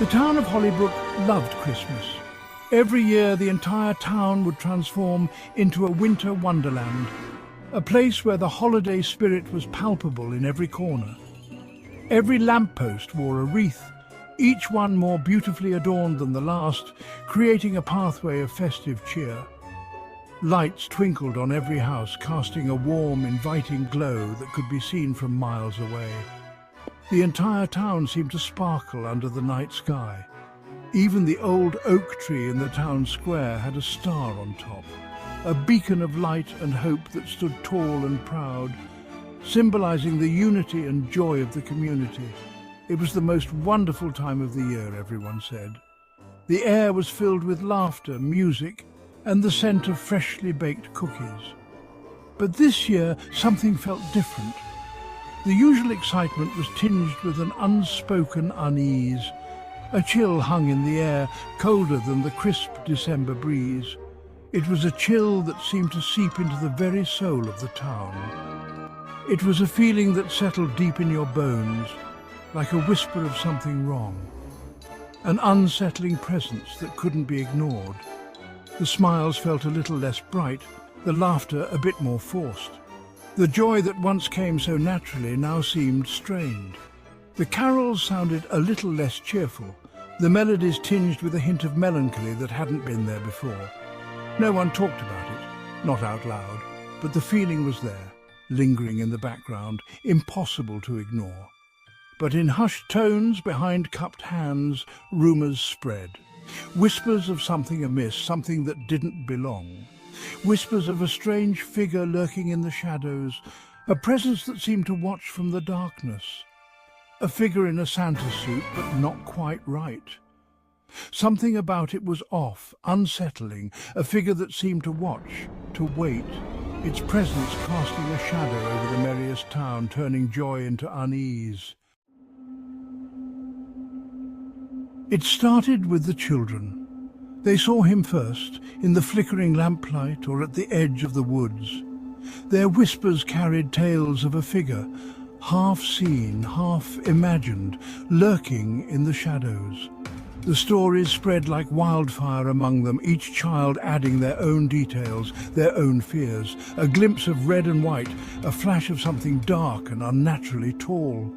The town of Hollybrook loved Christmas. Every year the entire town would transform into a winter wonderland, a place where the holiday spirit was palpable in every corner. Every lamppost wore a wreath, each one more beautifully adorned than the last, creating a pathway of festive cheer. Lights twinkled on every house, casting a warm, inviting glow that could be seen from miles away. The entire town seemed to sparkle under the night sky. Even the old oak tree in the town square had a star on top, a beacon of light and hope that stood tall and proud, symbolizing the unity and joy of the community. It was the most wonderful time of the year, everyone said. The air was filled with laughter, music, and the scent of freshly baked cookies. But this year, something felt different. The usual excitement was tinged with an unspoken unease. A chill hung in the air, colder than the crisp December breeze. It was a chill that seemed to seep into the very soul of the town. It was a feeling that settled deep in your bones, like a whisper of something wrong. An unsettling presence that couldn't be ignored. The smiles felt a little less bright, the laughter a bit more forced. The joy that once came so naturally now seemed strained. The carols sounded a little less cheerful, the melodies tinged with a hint of melancholy that hadn't been there before. No one talked about it, not out loud, but the feeling was there, lingering in the background, impossible to ignore. But in hushed tones behind cupped hands, rumours spread. Whispers of something amiss, something that didn't belong. Whispers of a strange figure lurking in the shadows, a presence that seemed to watch from the darkness. A figure in a Santa suit, but not quite right. Something about it was off, unsettling, a figure that seemed to watch, to wait, its presence casting a shadow over the merriest town, turning joy into unease. It started with the children. They saw him first, in the flickering lamplight or at the edge of the woods. Their whispers carried tales of a figure, half seen, half imagined, lurking in the shadows. The stories spread like wildfire among them, each child adding their own details, their own fears. A glimpse of red and white, a flash of something dark and unnaturally tall.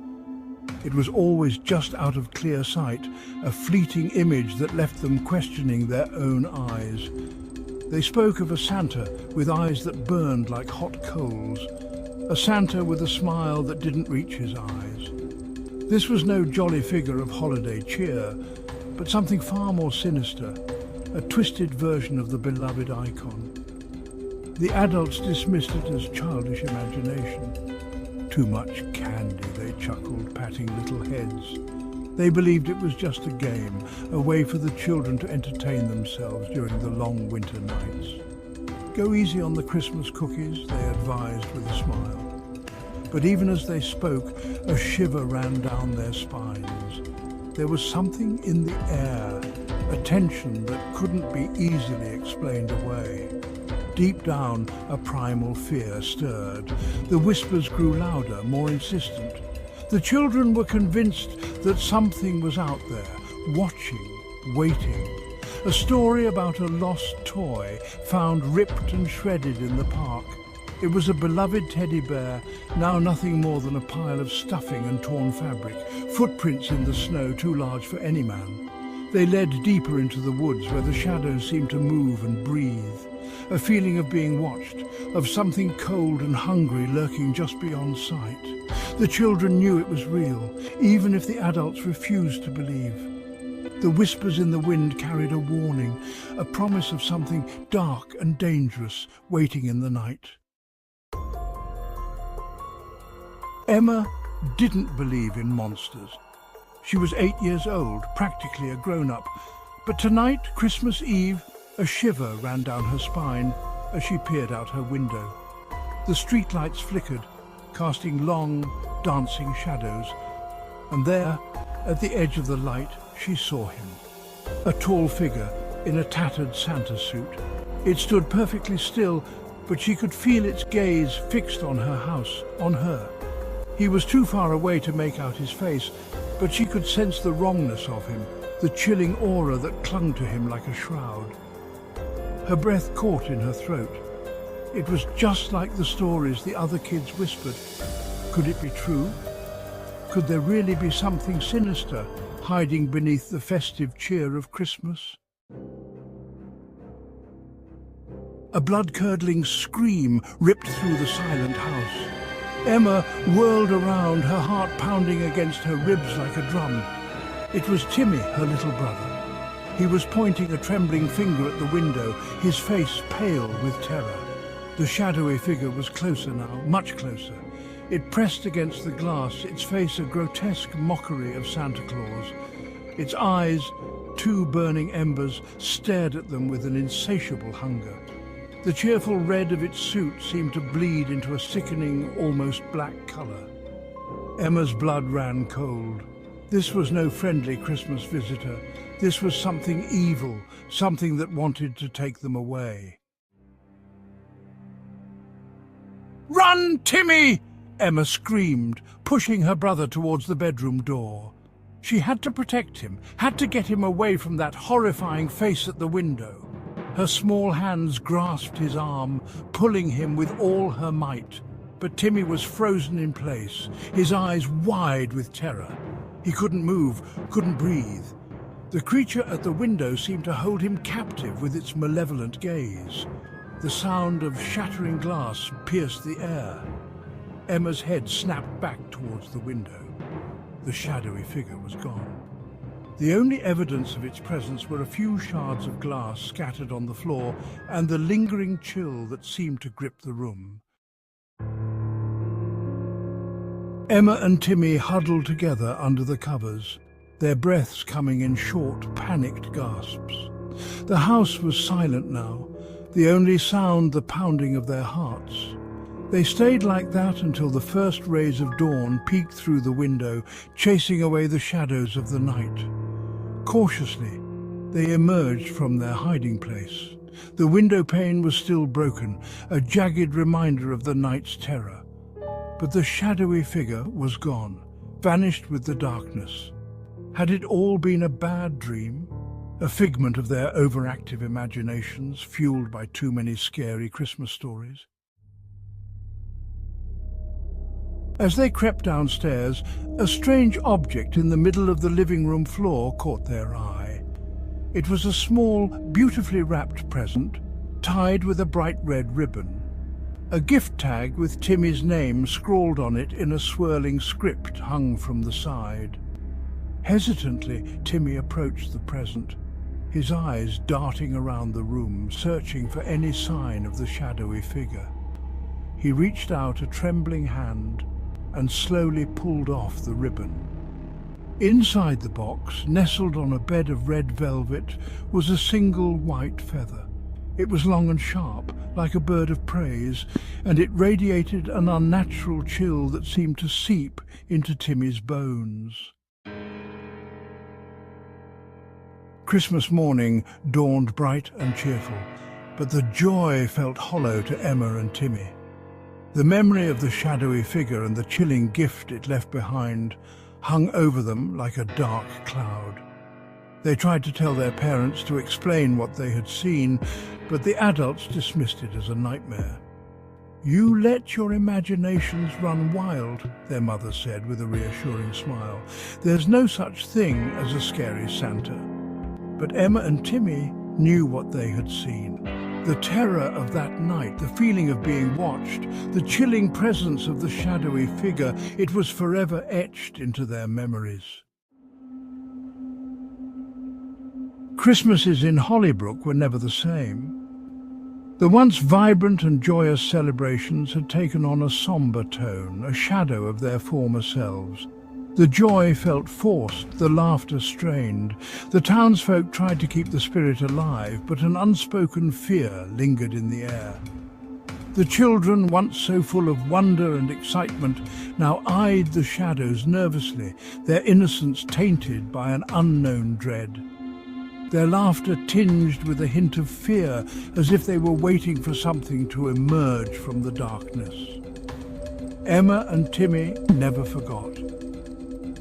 It was always just out of clear sight, a fleeting image that left them questioning their own eyes. They spoke of a Santa with eyes that burned like hot coals, a Santa with a smile that didn't reach his eyes. This was no jolly figure of holiday cheer, but something far more sinister, a twisted version of the beloved icon. The adults dismissed it as childish imagination. Too much candy, they chuckled, patting little heads. They believed it was just a game, a way for the children to entertain themselves during the long winter nights. Go easy on the Christmas cookies, they advised with a smile. But even as they spoke, a shiver ran down their spines. There was something in the air, a tension that couldn't be easily explained away. Deep down, a primal fear stirred. The whispers grew louder, more insistent. The children were convinced that something was out there, watching, waiting. A story about a lost toy found ripped and shredded in the park. It was a beloved teddy bear, now nothing more than a pile of stuffing and torn fabric, footprints in the snow too large for any man. They led deeper into the woods where the shadows seemed to move and breathe. A feeling of being watched, of something cold and hungry lurking just beyond sight. The children knew it was real, even if the adults refused to believe. The whispers in the wind carried a warning, a promise of something dark and dangerous waiting in the night. Emma didn't believe in monsters. She was 8 years old, practically a grown-up. But tonight, Christmas Eve, a shiver ran down her spine as she peered out her window. The streetlights flickered, casting long, dancing shadows. And there, at the edge of the light, she saw him. A tall figure in a tattered Santa suit. It stood perfectly still, but she could feel its gaze fixed on her house, on her. He was too far away to make out his face, but she could sense the wrongness of him, the chilling aura that clung to him like a shroud. Her breath caught in her throat. It was just like the stories the other kids whispered. Could it be true? Could there really be something sinister hiding beneath the festive cheer of Christmas? A blood-curdling scream ripped through the silent house. Emma whirled around, her heart pounding against her ribs like a drum. It was Timmy, her little brother. He was pointing a trembling finger at the window, his face pale with terror. The shadowy figure was closer now, much closer. It pressed against the glass, its face a grotesque mockery of Santa Claus. Its eyes, two burning embers, stared at them with an insatiable hunger. The cheerful red of its suit seemed to bleed into a sickening, almost black colour. Emma's blood ran cold. This was no friendly Christmas visitor. This was something evil, something that wanted to take them away. "Run, Timmy!" Emma screamed, pushing her brother towards the bedroom door. She had to protect him, had to get him away from that horrifying face at the window. Her small hands grasped his arm, pulling him with all her might. But Timmy was frozen in place, his eyes wide with terror. He couldn't move, couldn't breathe. The creature at the window seemed to hold him captive with its malevolent gaze. The sound of shattering glass pierced the air. Emma's head snapped back towards the window. The shadowy figure was gone. The only evidence of its presence were a few shards of glass scattered on the floor and the lingering chill that seemed to grip the room. Emma and Timmy huddled together under the covers, their breaths coming in short, panicked gasps. The house was silent now, the only sound the pounding of their hearts. They stayed like that until the first rays of dawn peeked through the window, chasing away the shadows of the night. Cautiously, they emerged from their hiding place. The window pane was still broken, a jagged reminder of the night's terror. But the shadowy figure was gone, vanished with the darkness. Had it all been a bad dream? A figment of their overactive imaginations, fueled by too many scary Christmas stories? As they crept downstairs, a strange object in the middle of the living room floor caught their eye. It was a small, beautifully wrapped present, tied with a bright red ribbon. A gift tag with Timmy's name scrawled on it in a swirling script hung from the side. Hesitantly, Timmy approached the present, his eyes darting around the room, searching for any sign of the shadowy figure. He reached out a trembling hand and slowly pulled off the ribbon. Inside the box, nestled on a bed of red velvet, was a single white feather. It was long and sharp, like a bird of prey, and it radiated an unnatural chill that seemed to seep into Timmy's bones. Christmas morning dawned bright and cheerful, but the joy felt hollow to Emma and Timmy. The memory of the shadowy figure and the chilling gift it left behind hung over them like a dark cloud. They tried to tell their parents to explain what they had seen, but the adults dismissed it as a nightmare. "You let your imaginations run wild," their mother said with a reassuring smile. "There's no such thing as a scary Santa." But Emma and Timmy knew what they had seen. The terror of that night, the feeling of being watched, the chilling presence of the shadowy figure, it was forever etched into their memories. Christmases in Hollybrook were never the same. The once vibrant and joyous celebrations had taken on a sombre tone, a shadow of their former selves. The joy felt forced, the laughter strained. The townsfolk tried to keep the spirit alive, but an unspoken fear lingered in the air. The children, once so full of wonder and excitement, now eyed the shadows nervously, their innocence tainted by an unknown dread. Their laughter tinged with a hint of fear, as if they were waiting for something to emerge from the darkness. Emma and Timmy never forgot.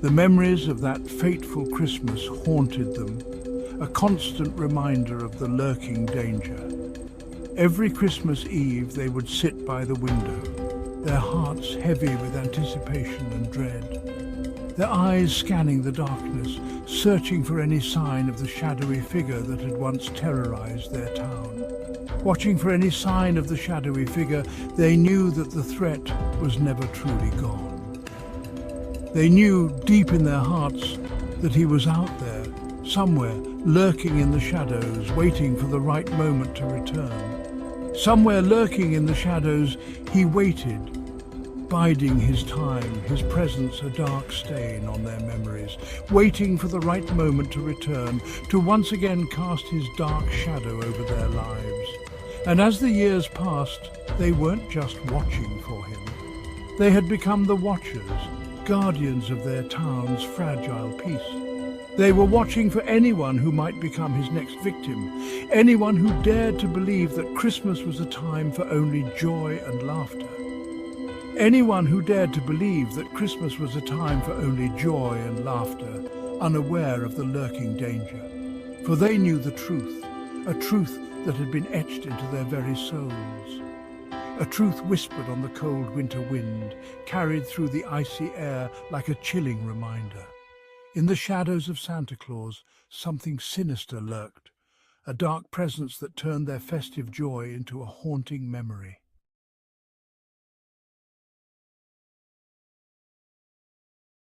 The memories of that fateful Christmas haunted them, a constant reminder of the lurking danger. Every Christmas Eve they would sit by the window, their hearts heavy with anticipation and dread, their eyes scanning the darkness, searching for any sign of the shadowy figure that had once terrorized their town. Watching for any sign of the shadowy figure, they knew that the threat was never truly gone. They knew deep in their hearts that he was out there, somewhere, lurking in the shadows, waiting for the right moment to return. Somewhere lurking in the shadows, he waited, biding his time, his presence a dark stain on their memories, waiting for the right moment to return, to once again cast his dark shadow over their lives. And as the years passed, they weren't just watching for him. They had become the watchers, guardians of their town's fragile peace. They were watching for anyone who might become his next victim, anyone who dared to believe that Christmas was a time for only joy and laughter. Anyone who dared to believe that Christmas was a time for only joy and laughter, unaware of the lurking danger. For they knew the truth, a truth that had been etched into their very souls. A truth whispered on the cold winter wind, carried through the icy air like a chilling reminder. In the shadows of Santa Claus, something sinister lurked, a dark presence that turned their festive joy into a haunting memory.